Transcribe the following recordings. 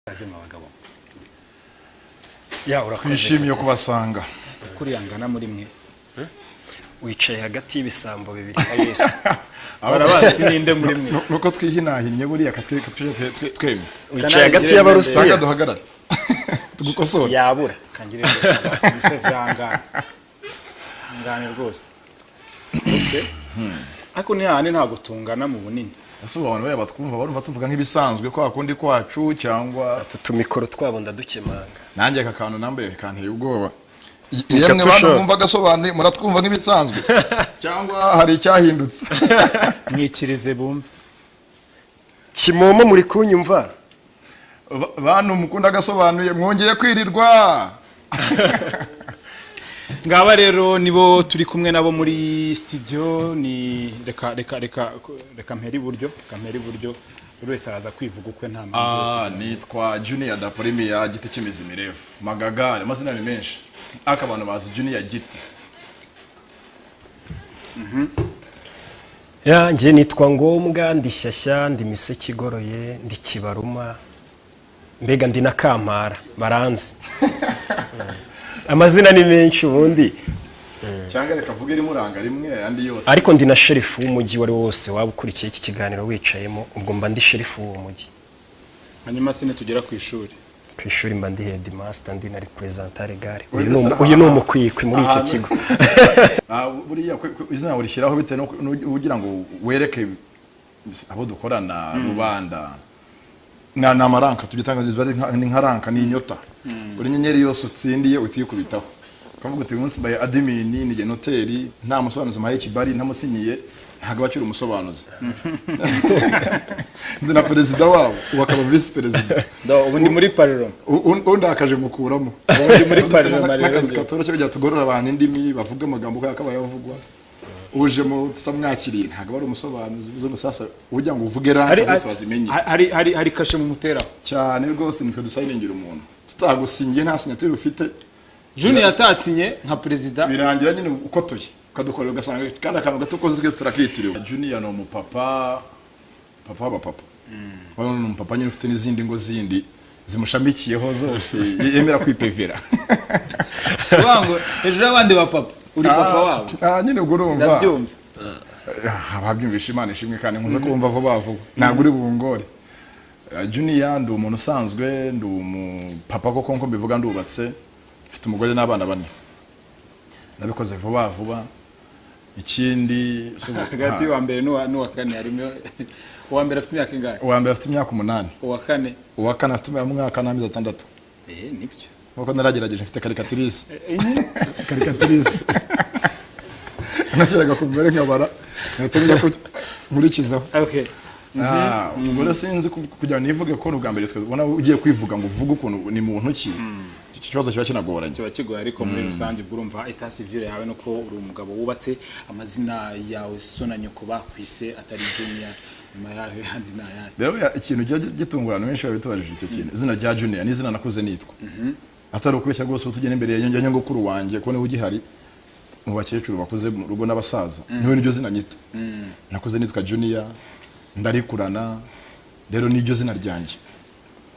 Azima abagabo twishimiye kubasanga kuriyangana muri mwe wicaye hagati y'ibisambo bibiri ya Yesu barabazi ninde muri mwe nuko twihinahinnye buriya twemye wicaye hagati y'abarusiya duhagarara tugukosora yabura kangire bise vyanga ngane rwose okay ako ni hane ntago tungana mu bunini ese abantu baya batwumva barumva tuvuga nk'ibisanzwe kwa kundi kwacu cyangwa tutumikoro twabo ndadukemanga nanjye aka kantu nambaye kanteye ubwoba yemwe bantu mwumva gasobanuye muratwumva nk'ibisanzwe cyangwa hari icyahindutse mwikirize bumve Kimomo muri kunyumva bantu mukunda gasobanuye mwongeye kwirirwa ngaba rero nibo turi kumwe nabo muri studio ni reka mperi buryo buri wese araza kwivuga ukwe nta mpamvu nitwa Junior da Premier giti cy'imizi mirefu magagare amazina ni menshi akabantu bazi Junior giti nje nitwa Ngombwa ndi Shyashya ndi Miseke igoroye ndi Kibaruma mbega ndi na Kampara baranzi amazina ni menshi ubundi cyangwa reka vuga iri muranga rimwe andi yose ariko ndi na sheriff w'umujyi wari wose waba ukurikiye iki kiganiro wicayemo ubwo mba ndi sheriff w'umujyi hanyuma sine tugera ku ishuri mba ndi headmaster ndi na representative legal uyu ni umukwikwi muri icyo kigo buriya izina urishyiraho bitewe ugira ngo wereke abo dukorana rubanda na amaranka tugitangaza ni nkaranka ni inyota buri nyenyeri yose utsindiye utiyikubitaho kavuga uti umunsi baye admin ni genoteri nta musobanuzi maye kibari ntamusinyiye ntago bacira umusobanuzi ndi na president wabo wakaba vice president ubundi muri parlement undi akaje mukuramo ubundi muri parlement n'akazi katoroshye bijya tugorora abantu indimi bavuga amagambo ko yakabaye avugwa uje mu tusamwakiriye ntago bari umusobanuzi uzo musasa ujya ngo uvuge ranka zose bazimenye hari kashe mu mutera cyane rwose nitwe dusayiningira umuntu tutagusingiye nta signature ufite Junior yatatsinye nka president birangira nyine ukotoye kadukorera ugasanga kandi akantu gato koze twese turakitiriwe Junior no mupapa papa wano no mupapa nyine ufite n'izindi ngo zindi zimushamikiyeho zose yemera kwipevera wango hejuru abandi ba papa uri papa wabo nyine ubwo urumva ndabyumva ababyumvisha Imana ishimwe kandi nkuza kumva vuba vuba ntago uri bungore Junior ndi umuntu usanzwe ndi umupapa koko nko mbivuga ndubatse mfite umugore n'abana bane nabikoze vuba ikindi hagati wa mbere n'uwa kane harimo uwa mbere afite imyaka ingahe uwa mbere afite imyaka 8 uwa kane afite umwaka n'amezi 6 nibyo nkuko naragerageje mfite karikatrice nakiraga kumere nkabara natumira ko nkurikizaho okay ubwo sinzi kugira nivuge ko ubwa mbere twe ubona ugiye kwivuga ngo uvuge ukuntu ni muntu ki ikibazo kiba kinagoranye kiba kigoye ariko muri rusange urumva eta civile yawe no ko uri umugabo wubatse amazina yawe so na nyoko bakwise atari Junior nyuma yawe handi na yandi rero ikintu gitungurana benshi babitubajije icyo kintu izina rya Junior ni izina nakuze nitwa atari ukubeshya rwose utugene imbere ya nyogokuru wanjye ko niwe ugihari mu bakecuru bakuze mu rugo n'abasaza niwe niryo zina nyita nakuze nitwa Junior ndarikurana rero niryo zina ryanjye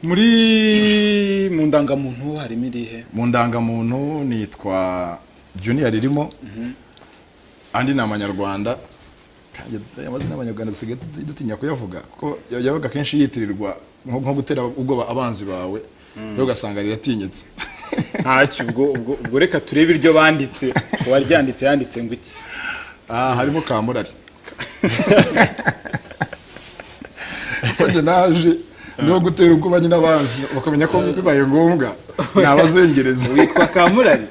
muri mu ndangamuntu harimo irihe mu ndangamuntu nitwa Junior ririmo andi ni amanyarwanda kandi amazina y'abanyarwanda dusigaye dutinya kuyavuga kuko yabaga kenshi yitirirwa nko gutera ubwoba abanzi bawe rero ugasanga riratinyitse ntacyo ubwo reka turebe iryo banditse uwaryanditse yanditse ngo iki harimo Kamurari kuko naje no gutera ubwoba nyine abanzi bakamenya ko bibaye ngombwa nabazengereza witwa Kamurari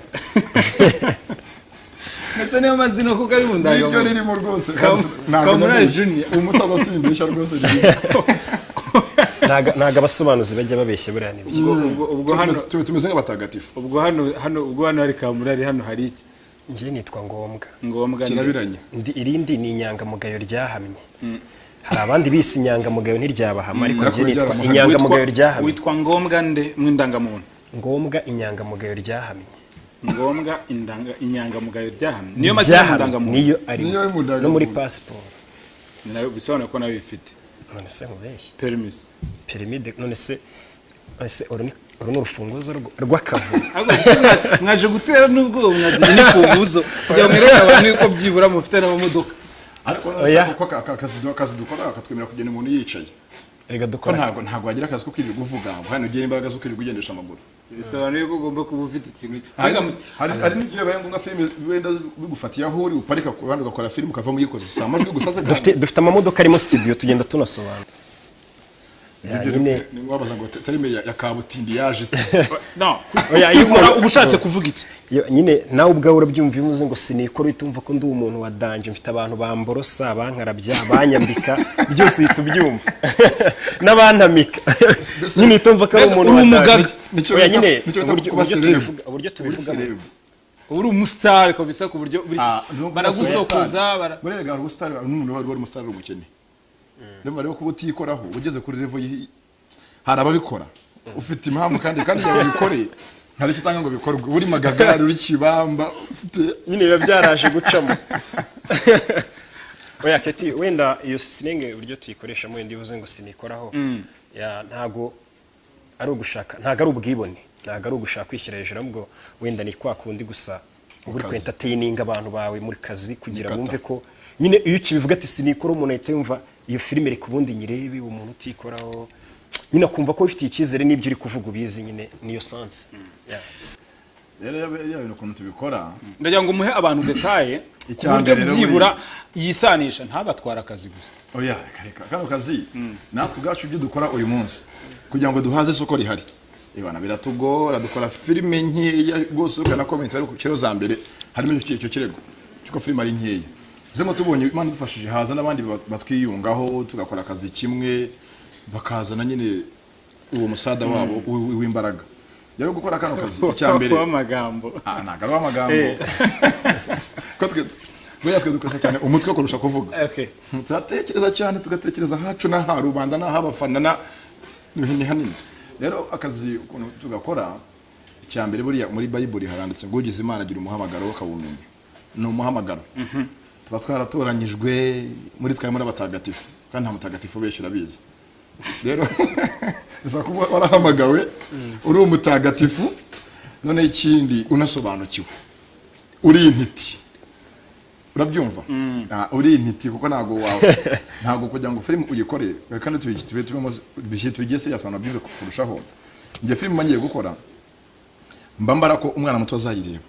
Nasa niyo mazina kuko ari mundaga nibyo ririmo rwose Kamurari Junior umusaza simbesha rwose naga abasobanuzi bajya babeshya buriya nibyo ubwo hano tumeze nk'abatagatifu ubwo hano hari Kamurari hano hari iki nje nitwa Ngombwa kirabiranya irindi ni inyangamugayo ryahamye hari abandi bise inyangamugayo ntiryabahama ariko nje nitwa inyangamugayo ryahamye witwa Ngombwa nde mwindangamuntu Ngombwa inyangamugayo ryahamye Ngombwa inyangamugayo ryahamye niyo mazina y'indangamuntu niyo ari no muri passport nayo bisobanura ko nayo ifite none se mubeshye permis none se ese uru ni urufunguzo rw'akavu. mwaje gutera n'ubwo mwagira n'imfunguzo kugira ngo mwereke abantu yuko byibura mufite n'amamodoka. ariko kuko akazi dukora akatwemera kugenda umuntu yicaye. Rega ko dukora ntago wagira akazi ko kwirirwa uvuga hano ugira imbaraga zo kwirirwa ugendesha amaguru. bisobanuye ko ugomba kuba ufite ikintu. hari n'igihe baye ngombwa filime wenda bigufatiye aho uri uparika ku ruhande ugakora filime ukavamo uyikoze si amajwi gusa dufite amamodoka arimo studio tugenda tunasobanura. ni wabaza ngo tarime ya kabutindi yaje no oya uba ushatse kuvuga iki nyine nawe ubwawe urabyumva iyo uvuze ngo sinikora utumva ko ndi umuntu wa danje mfite abantu bamborosa bankarabya banyambika byose uhita ubyumva n'abantamika nyine utumva ko ari umuntu wa danje. Oya nyine uburyo tubivuga uri umustar ko bisa ku buryo baragusokoza burega ari umustar n'umuntu wari umustar umukene. Ndumva rero kuba utikoraho ugeze kuri level hari ababikora ufite impamvu kandi yawe bikoreye hari icyo utanga ngo bikorwe uri magagari uri kibamba ufite nyine biba byaraje gucamo. Oya Keti wenda iyo sinenge uburyo tuyikoresha mu ndi buze ngo sinikoraho ntago ari ugushaka ntago ari ubwibone ntago ari ugushaka kwishyira hejuru ahubwo wenda ni kwa kundi gusa uri ku entertaining abantu bawe muri kazi kugira bumve ko nyine iyo ukibivuga ati sinikora umuntu ahita yumva iyo filime iri kubundi nyirebe umuntu utikoraho nyine akumva ko ufite icyizere n'ibyo uri kuvuga ubizi nyine niyo sense. rero yawe ukuntu tubikora ndagira ngo muhe abantu detaye uburyo byibura yisanisha ntabatwara akazi gusa. Oya reka kano kazi natwe ubwacu ibyo dukora uyu munsi kugira ngo duhaze isoko rihari ibana biratugora dukora filime nkeya rwose ukana comment ari ku kiro za mbere harimo icyo kirego cyuko filime ari nkeya zemo tubonye Imana dufashije haza n'abandi batwiyungaho tugakora akazi kimwe bakazana nyine uwo musada wabo w'imbaraga rero gukora kano kazi icyambere amagambo nagaro amagambo ko twe dukoresha cyane umutwe kurusha kuvuga. Turatekereza cyane tugatekereza hacu na ha rubanda na habafana na ni hanini rero akazi ukuntu tugakora icyambere buriya muri Bible haranditse ngo ugize Imana agira umuhamagaro ukawumenya ni umuhamagaro tuba twaratoranyijwe muri twaye muri abatagatifu kandi nta mutagatifu beshyura biza rero bisa kuba warahamagawe uri umutagatifu none ikindi unasobanukiwe uri intiti urabyumva uri intiti kuko ntago kugira ngo film uyikore kandi tubemo tugiye serious abantu byumve kurushaho ngiye film mangiye gukora mbambara ko umwana muto azayireba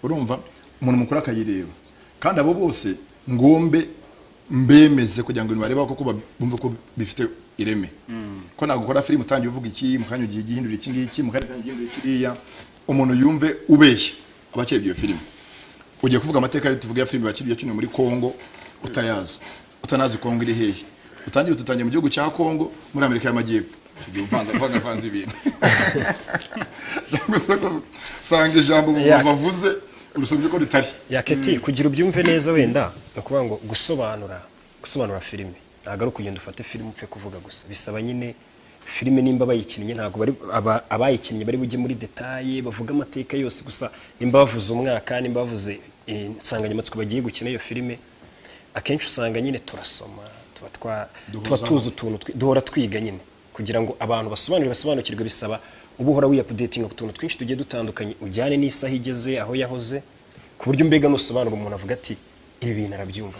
urumva umuntu mukuru akayireba kandi abo bose ngombe mbemeze kugira ngo bareba ko bumve ko bifite ireme ko nagukora film utangiye uvuga iki mukanya ugiye gihindura iki ngiki mukanya gihindura kiriya umuntu yumve ubeshya abakirebye iyo film ugiye kuvuga amateka yo tuvuga ya film bakiriye kino muri Kongo utayazi utanazi Kongo iri hehe tutangiye mu gihugu cya Kongo muri Amerika y'Amajyepfo tugiye uvanze ibintu sanga ijambo bavuze urusubye ko ritari yaketi kugira ubyumve neza wenda nakuvuga ngo gusobanura filime ntago ari kugenda ufate filime upfe kuvuga gusa bisaba nyine filime nimba bayikinnye ntago bari abayikinnye bari bujye muri detaye bavuga amateka yose gusa nimba bavuze umwaka nimba bavuze insanganyamatsiko bagiye gukina iyo filime akenshi usanga nyine turasoma tuba tuzi utuntu duhora twiga nyine kugira ngo abantu basobanukirwe bisaba ubuhora wiyapudetinga ku tuntu twinshi tugiye dutandukanye ujyane n'isaha igeze aho yahoze ku buryo mbega nusobanura umuntu avuga ati ibi bintu arabyumva.